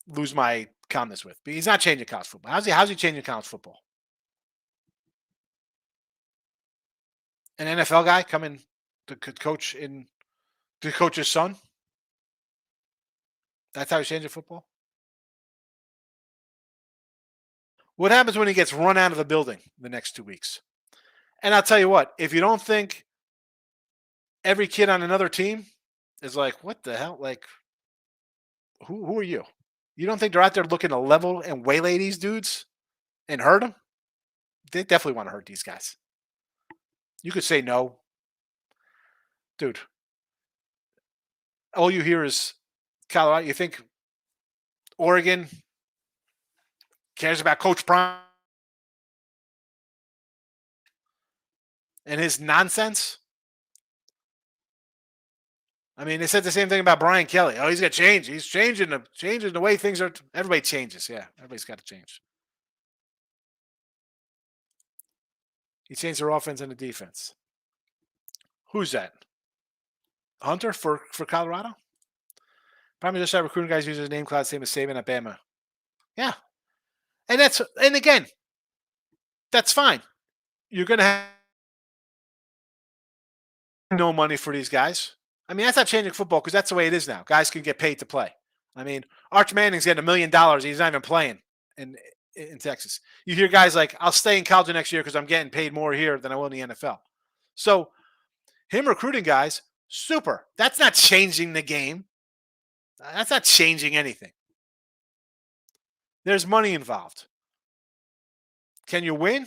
lose my calmness with. But he's not changing college football. How's he changing college football? An NFL guy coming to coach his son. That's how he's changing football. What happens when he gets run out of the building the next 2 weeks? And I'll tell you what, if you don't think every kid on another team is like, what the hell? Like, who are you? You don't think they're out there looking to level and waylay these dudes and hurt them? They definitely want to hurt these guys. You could say no. Dude, all you hear is Colorado. You think Oregon cares about Coach Prime and his nonsense? I mean, they said the same thing about Brian Kelly. Oh, he's got to change. He's changing the way things are. Everybody changes. Yeah, everybody's got to change. He changed their offense and the defense. Who's that? Hunter for Colorado? Probably just have recruiting guys use his name cloud, same as Saban at Bama. Yeah. And again, that's fine. You're going to have no money for these guys. I mean, that's not changing football because that's the way it is now. Guys can get paid to play. I mean, Arch Manning's getting $1 million. He's not even playing in Texas. You hear guys like, I'll stay in college next year because I'm getting paid more here than I will in the NFL. So him recruiting guys, super. That's not changing the game. That's not changing anything. There's money involved. Can you win?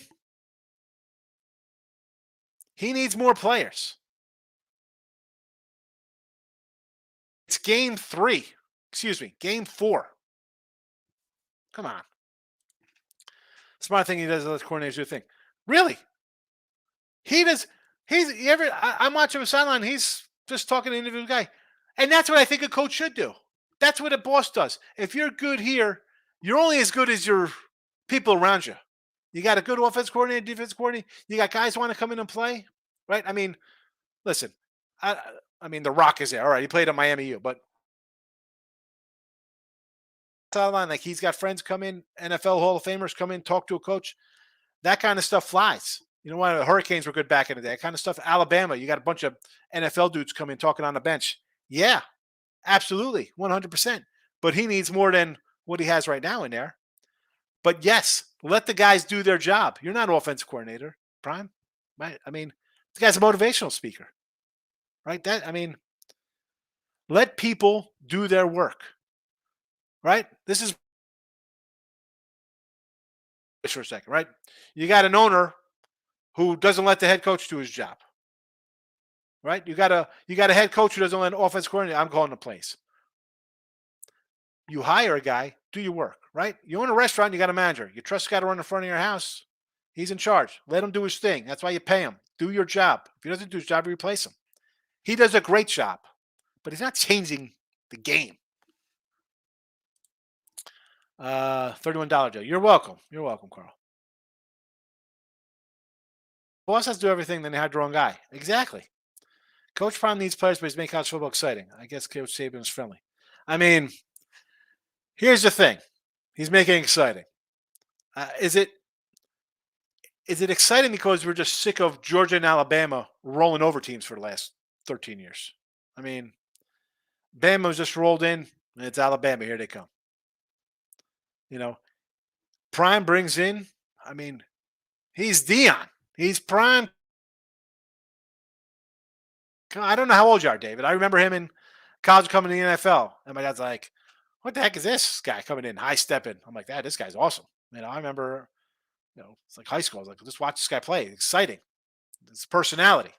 He needs more players. It's game 3. Excuse me, game 4. Come on. Smart thing he does, let the coordinators do the thing. Really? He does. I'm watching a sideline. He's just talking to an individual guy. And that's what I think a coach should do. That's what a boss does. If you're good here, you're only as good as your people around you. You got a good offense coordinator, defense coordinator. You got guys who want to come in and play, right? I mean, listen, I mean, The Rock is there. All right, he played at Miami U, but sideline, like he's got friends come in, NFL Hall of Famers come in, talk to a coach. That kind of stuff flies. You know why the Hurricanes were good back in the day? That kind of stuff. Alabama, you got a bunch of NFL dudes come in talking on the bench. Yeah, absolutely, 100%. But he needs more than what he has right now in there. But yes, let the guys do their job. You're not offensive coordinator, Prime. Right? I mean, the guy's a motivational speaker. Right? Let people do their work. Right? This is for a second, right? You got an owner who doesn't let the head coach do his job. Right? You got a head coach who doesn't let an offense coordinator. I'm calling the plays. You hire a guy, do your work, right? You own a restaurant, you got a manager. You trust the guy to run in front of your house. He's in charge. Let him do his thing. That's why you pay him. Do your job. If he doesn't do his job, you replace him. He does a great job, but he's not changing the game. $31 Joe. You're welcome. You're welcome, Carl. Boss has to do everything, then they had the wrong guy. Exactly. Coach Prime needs players, but he's making college football exciting. I guess Coach Saban is friendly. I mean, here's the thing. He's making it exciting. Is it exciting because we're just sick of Georgia and Alabama rolling over teams for the last 13 years? I mean, Bama's just rolled in, and it's Alabama. Here they come. You know, Prime brings in. I mean, he's Dion. He's Prime. I don't know how old you are, David. I remember him in college coming to the NFL, and my dad's like, "What the heck is this guy coming in, high stepping?" I'm like, "Dad, this guy's awesome." I remember, it's like high school. I was like, "Just watch this guy play. It's exciting. It's personality."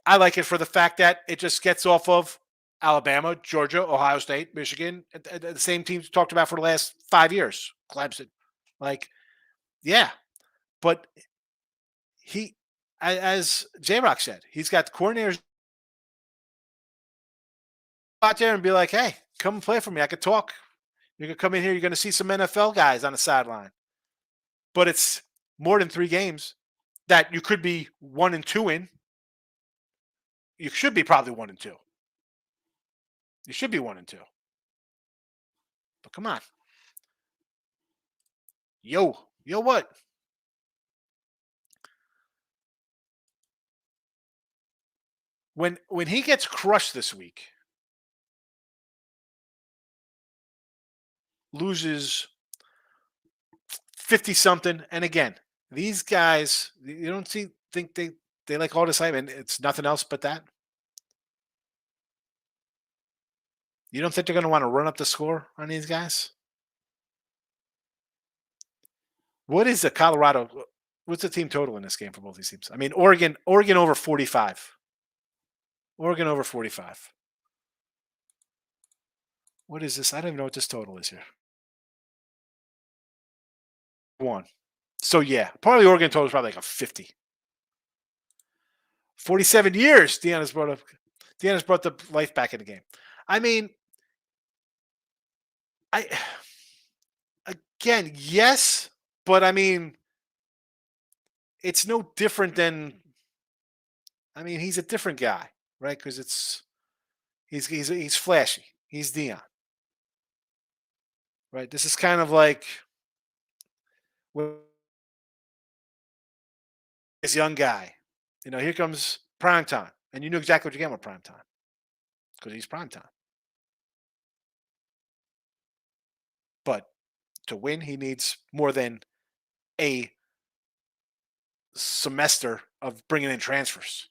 I like it for the fact that it just gets off of Alabama, Georgia, Ohio State, Michigan, the same teams we talked about for the last 5 years. Clemson, like, yeah, but he, as J Rock said, he's got the coordinators out there and be like, "Hey, come and play for me. I could talk. You can come in here. You're going to see some NFL guys on the sideline." But it's more than 3 games that you could be 1-2 in. You should be probably 1-2. You should be 1-2. But come on, yo, what? When he gets crushed this week, loses 50 something, and again, these guys, you don't think they like all this hype, and it's nothing else but that. You don't think they're going to want to run up the score on these guys? What is the Colorado? What's the team total in this game for both these teams? I mean, Oregon over 45. Oregon over 45. What is this? I don't even know what this total is here. One. So yeah, probably Oregon total is probably like a 50. 47 years. Deanna's brought the life back in the game. I mean, I again, yes, but I mean, it's no different than. I mean, he's a different guy, right? Because he's flashy. He's Dion, right? This is kind of like this young guy. Here comes prime time, and you knew exactly what you're getting with prime time because he's prime time. But to win, he needs more than a semester of bringing in transfers.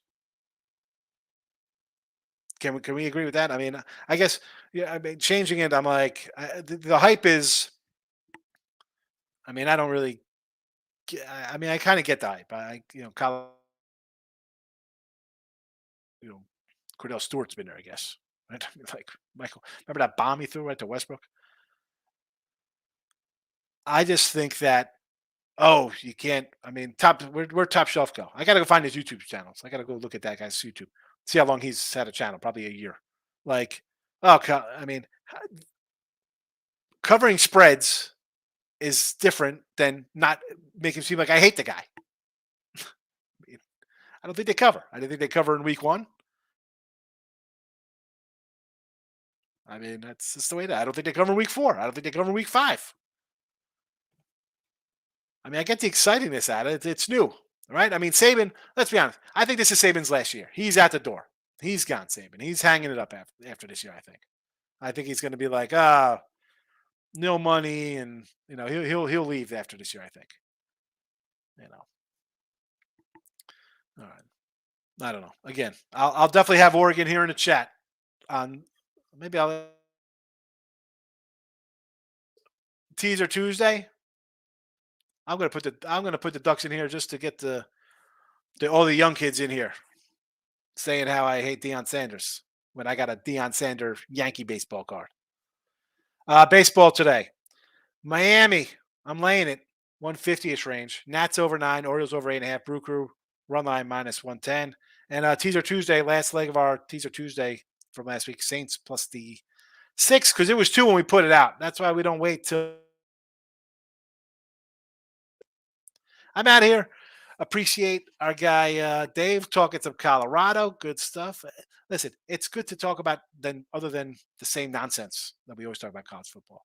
Can we agree with that? I mean, I guess, yeah. I mean, changing it, I'm like, the hype is. I mean, I don't really. I mean, I kind of get the hype. College, you know, Cordell Stewart's been there, I guess. Right? Like Michael, remember that bomb he threw right to Westbrook? I just think that. Oh, you can't. I mean, we're top shelf go. I got to go find his YouTube channels. I got to go look at that guy's YouTube. See how long he's had a channel. Probably a year. Like, oh, I mean, covering spreads is different than not making it seem like I hate the guy. I don't think they cover. I didn't think they cover in week 1. I mean, that's just the way that. I don't think they cover in week 4. I don't think they cover in week 5. I mean, I get the excitingness out of it. It's new, right? I mean, Saban. Let's be honest. I think this is Saban's last year. He's at the door. He's gone, Saban. He's hanging it up after this year. I think he's going to be like, no money, and he'll leave after this year. I think. You know. All right. I don't know. Again, I'll definitely have Oregon here in the chat. On maybe I'll teaser Tuesday. I'm gonna put the Ducks in here just to get all the young kids in here saying how I hate Deion Sanders when I got a Deion Sanders Yankee baseball card. Baseball today. Miami. I'm laying it 150ish range. Nats over 9. Orioles over 8.5. Brew Crew run line minus 110. And teaser Tuesday, last leg of our teaser Tuesday from last week. Saints plus the 6 because it was 2 when we put it out. That's why we don't wait till. I'm out of here. Appreciate our guy Dave talking some Colorado. Good stuff. listen, it's good to talk about then other than the same nonsense that we always talk about college football.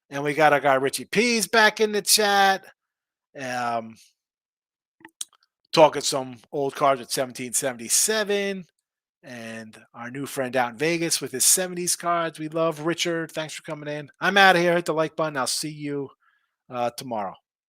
And we got our guy Richie P's back in the chat. Um, Talking some old cards at 1777. And our new friend out in Vegas with his 70s cards. We love Richard. Thanks for coming in. I'm out of here. Hit the like button. I'll see you tomorrow.